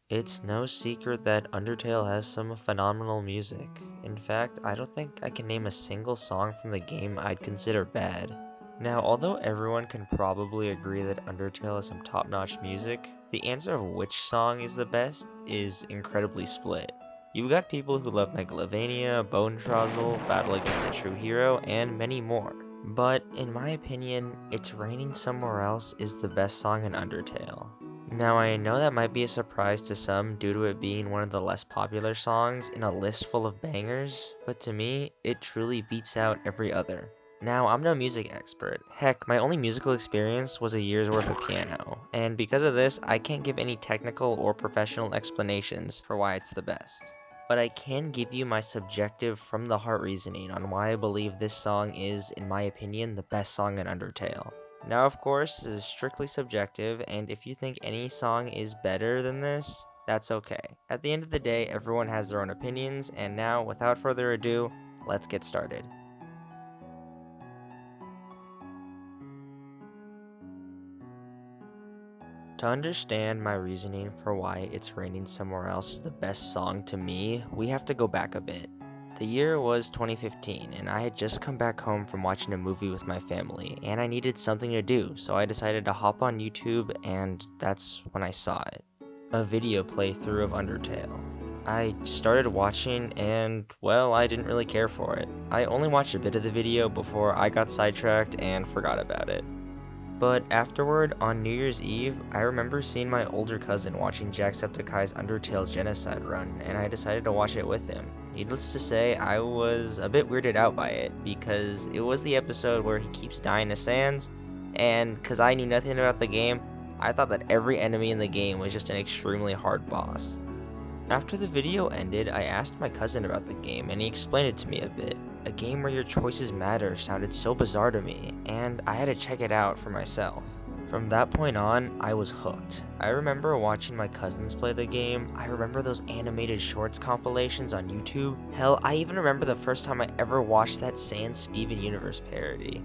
It's no secret that Undertale has some phenomenal music. In fact, I don't think I can name a single song from the game I'd consider bad. Now, although everyone can probably agree that Undertale has some top-notch music, the answer of which song is the best is incredibly split. You've got people who love Megalovania, Bone Trozzle, Battle Against a True Hero, and many more. But in my opinion, It's Raining Somewhere Else is the best song in Undertale. Now, I know that might be a surprise to some due to it being one of the less popular songs in a list full of bangers, but to me, it truly beats out every other. Now, I'm no music expert. Heck, my only musical experience was a year's worth of piano, and because of this, I can't give any technical or professional explanations for why it's the best. But I can give you my subjective from the heart reasoning on why I believe this song is, in my opinion, the best song in Undertale. Now, of course, this is strictly subjective, and if you think any song is better than this, that's okay. At the end of the day, everyone has their own opinions, and now, without further ado, let's get started. To understand my reasoning for why It's Raining Somewhere Else is the best song to me, we have to go back a bit. The year was 2015, and I had just come back home from watching a movie with my family, and I needed something to do, so I decided to hop on YouTube, and that's when I saw it. A video playthrough of Undertale. I started watching, and, well, I didn't really care for it. I only watched a bit of the video before I got sidetracked and forgot about it. But afterward, on New Year's Eve, I remember seeing my older cousin watching Jacksepticeye's Undertale Genocide run, and I decided to watch it with him. Needless to say, I was a bit weirded out by it, because it was the episode where he keeps dying to Sans, and because I knew nothing about the game, I thought that every enemy in the game was just an extremely hard boss. After the video ended, I asked my cousin about the game, and he explained it to me a bit. A game where your choices matter sounded so bizarre to me, and I had to check it out for myself. From that point on, I was hooked. I remember watching my cousins play the game. I remember those animated shorts compilations on YouTube. Hell, I even remember the first time I ever watched that Sans Steven Universe parody.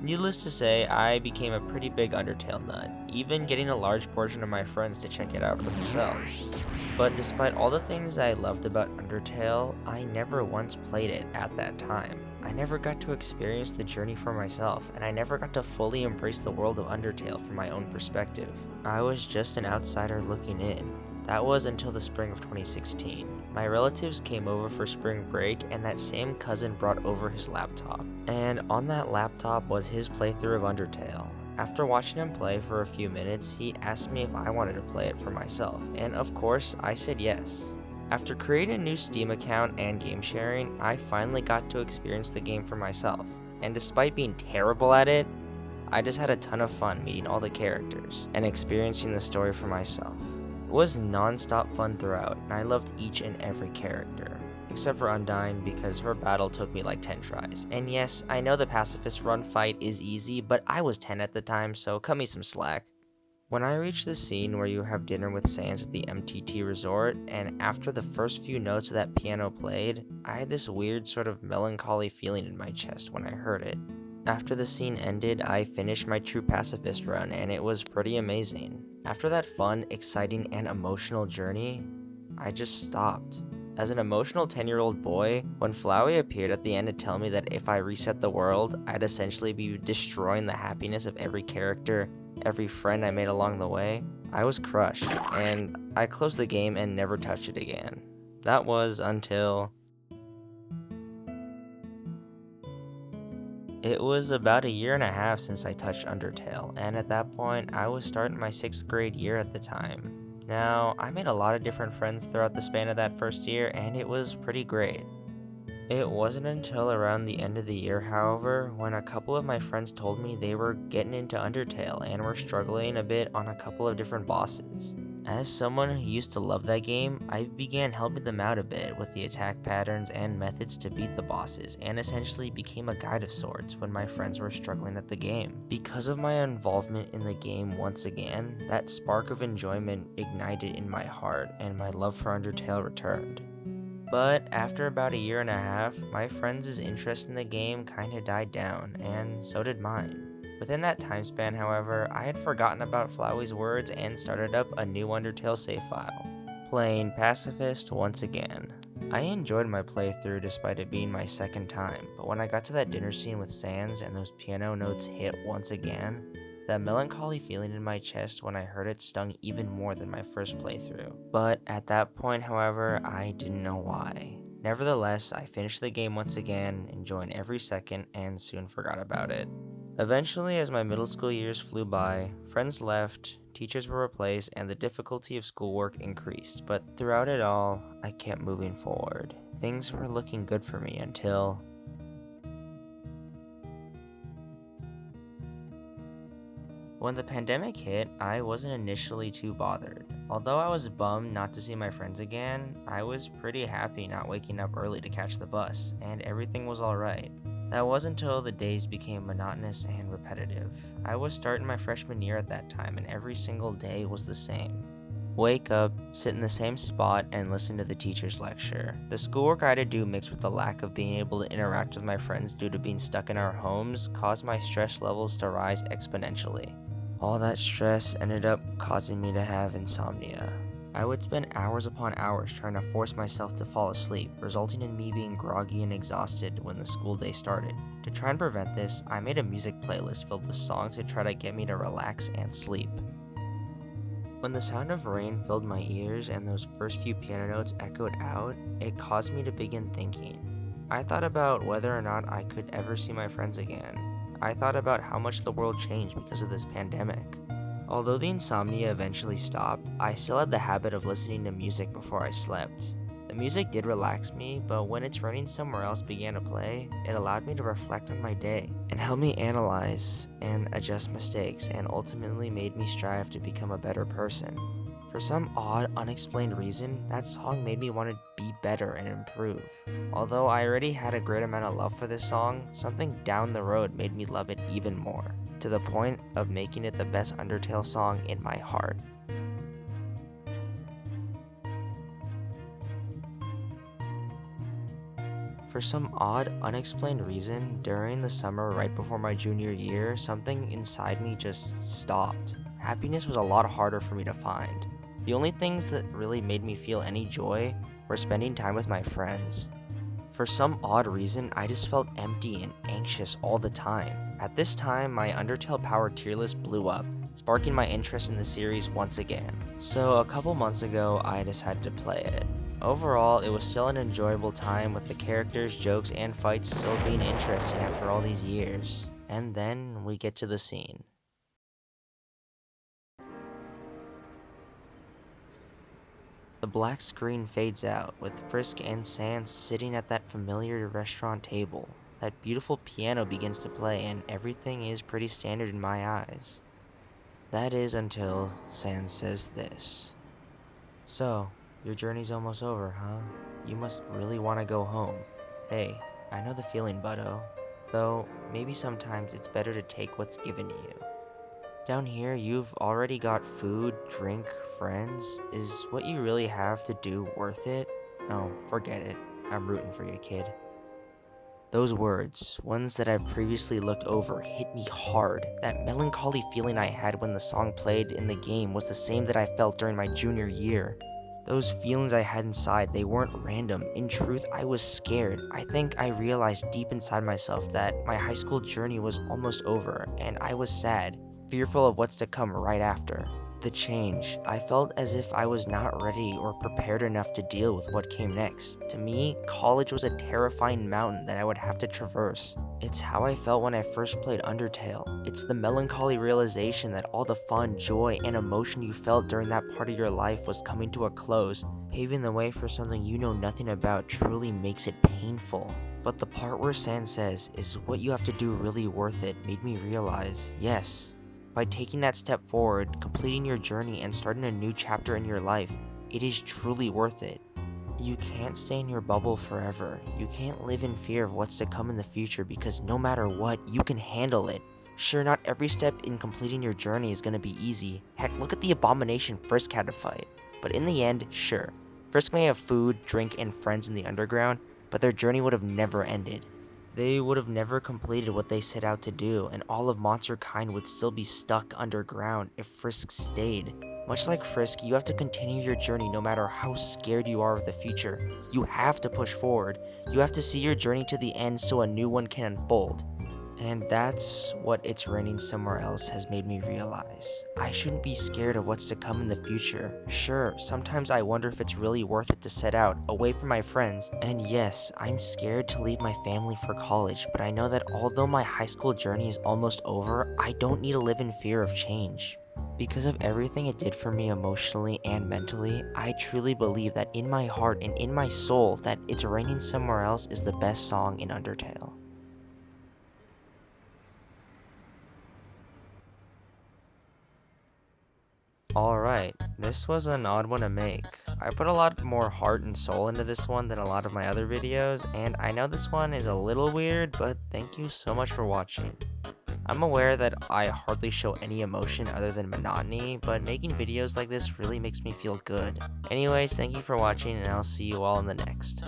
Needless to say, I became a pretty big Undertale nut, even getting a large portion of my friends to check it out for themselves. But despite all the things I loved about Undertale, I never once played it at that time. I never got to experience the journey for myself, and I never got to fully embrace the world of Undertale from my own perspective. I was just an outsider looking in. That was until the spring of 2016. My relatives came over for spring break, and that same cousin brought over his laptop. And on that laptop was his playthrough of Undertale. After watching him play for a few minutes, he asked me if I wanted to play it for myself, and of course, I said yes. After creating a new Steam account and game sharing, I finally got to experience the game for myself. And despite being terrible at it, I just had a ton of fun meeting all the characters and experiencing the story for myself. It was non-stop fun throughout, and I loved each and every character. Except for Undyne, because her battle took me like 10 tries. And yes, I know the pacifist run fight is easy, but I was 10 at the time, so cut me some slack. When I reached the scene where you have dinner with Sans at the MTT resort, and after the first few notes of that piano played, I had this weird sort of melancholy feeling in my chest when I heard it. After the scene ended, I finished my true pacifist run, and it was pretty amazing. After that fun, exciting, and emotional journey, I just stopped. As an emotional 10-year-old boy, when Flowey appeared at the end to tell me that if I reset the world, I'd essentially be destroying the happiness of every character, every friend I made along the way, I was crushed, and I closed the game and never touched it again. That was until... It was about a year and a half since I touched Undertale, and at that point, I was starting my 6th grade year at the time. Now, I made a lot of different friends throughout the span of that first year, and it was pretty great. It wasn't until around the end of the year, however, when a couple of my friends told me they were getting into Undertale and were struggling a bit on a couple of different bosses. As someone who used to love that game, I began helping them out a bit with the attack patterns and methods to beat the bosses, and essentially became a guide of sorts when my friends were struggling at the game. Because of my involvement in the game once again, that spark of enjoyment ignited in my heart, and my love for Undertale returned. But after about a year and a half, my friends' interest in the game kinda died down, and so did mine. Within that time span, however, I had forgotten about Flowey's words and started up a new Undertale save file. playing pacifist once again. I enjoyed my playthrough despite it being my second time, but when I got to that dinner scene with Sans and those piano notes hit once again, that melancholy feeling in my chest when I heard it stung even more than my first playthrough. But at that point, however, I didn't know why. Nevertheless, I finished the game once again, enjoying every second, and soon forgot about it. Eventually, as my middle school years flew by, friends left, teachers were replaced, and the difficulty of schoolwork increased, but throughout it all, I kept moving forward. Things were looking good for me until... When the pandemic hit, I wasn't initially too bothered. Although I was bummed not to see my friends again, I was pretty happy not waking up early to catch the bus, and everything was alright. That wasn't until the days became monotonous and repetitive. I was starting my freshman year at that time, and every single day was the same. Wake up, sit in the same spot, and listen to the teacher's lecture. The schoolwork I had to do mixed with the lack of being able to interact with my friends due to being stuck in our homes caused my stress levels to rise exponentially. All that stress ended up causing me to have insomnia. I would spend hours upon hours trying to force myself to fall asleep, resulting in me being groggy and exhausted when the school day started. To try and prevent this, I made a music playlist filled with songs to try to get me to relax and sleep. When the sound of rain filled my ears and those first few piano notes echoed out, it caused me to begin thinking. I thought about whether or not I could ever see my friends again. I thought about how much the world changed because of this pandemic. Although the insomnia eventually stopped, I still had the habit of listening to music before I slept. The music did relax me, but when It's Raining Somewhere Else began to play, it allowed me to reflect on my day and helped me analyze and adjust mistakes and ultimately made me strive to become a better person. For some odd, unexplained reason, that song made me want to be better and improve. Although I already had a great amount of love for this song, something down the road made me love it even more, to the point of making it the best Undertale song in my heart. For some odd, unexplained reason, during the summer right before my junior year, something inside me just stopped. Happiness was a lot harder for me to find. The only things that really made me feel any joy were spending time with my friends. For some odd reason, I just felt empty and anxious all the time. At this time, my Undertale Power tier list blew up, sparking my interest in the series once again. So a couple months ago, I decided to play it. Overall, it was still an enjoyable time with the characters, jokes, and fights still being interesting after all these years. And then we get to the scene. The black screen fades out, with Frisk and Sans sitting at that familiar restaurant table. That beautiful piano begins to play, and everything is pretty standard in my eyes. That is until Sans says this. "So, your journey's almost over, huh? You must really want to go home. Hey, I know the feeling, buddo. Though, maybe sometimes it's better to take what's given to you. Down here, you've already got food, drink, friends. Is what you really have to do worth it? No, forget it. I'm rooting for you, kid." Those words, ones that I've previously looked over, hit me hard. That melancholy feeling I had when the song played in the game was the same that I felt during my junior year. Those feelings I had inside, they weren't random. In truth, I was scared. I think I realized deep inside myself that my high school journey was almost over, and I was sad, fearful of what's to come right after. The change. I felt as if I was not ready or prepared enough to deal with what came next. To me, college was a terrifying mountain that I would have to traverse. It's how I felt when I first played Undertale. It's the melancholy realization that all the fun, joy, and emotion you felt during that part of your life was coming to a close. Paving the way for something you know nothing about truly makes it painful. But the part where Sans says, "Is what you have to do really worth it?" made me realize, yes. By taking that step forward, completing your journey, and starting a new chapter in your life, it is truly worth it. You can't stay in your bubble forever. You can't live in fear of what's to come in the future because no matter what, you can handle it. Sure, not every step in completing your journey is going to be easy. Heck, look at the abomination Frisk had to fight. But in the end, sure, Frisk may have food, drink, and friends in the underground, but their journey would have never ended. They would have never completed what they set out to do, and all of monster kind would still be stuck underground if Frisk stayed. Much like Frisk, you have to continue your journey no matter how scared you are of the future. You have to push forward. You have to see your journey to the end so a new one can unfold. And that's what It's Raining Somewhere Else has made me realize. I shouldn't be scared of what's to come in the future. Sure, sometimes I wonder if it's really worth it to set out, away from my friends. And yes, I'm scared to leave my family for college, but I know that although my high school journey is almost over, I don't need to live in fear of change. Because of everything it did for me emotionally and mentally, I truly believe that in my heart and in my soul that It's Raining Somewhere Else is the best song in Undertale. Alright, this was an odd one to make. I put a lot more heart and soul into this one than a lot of my other videos, and I know this one is a little weird, but thank you so much for watching. I'm aware that I hardly show any emotion other than monotony, but making videos like this really makes me feel good. Anyways, thank you for watching, and I'll see you all in the next.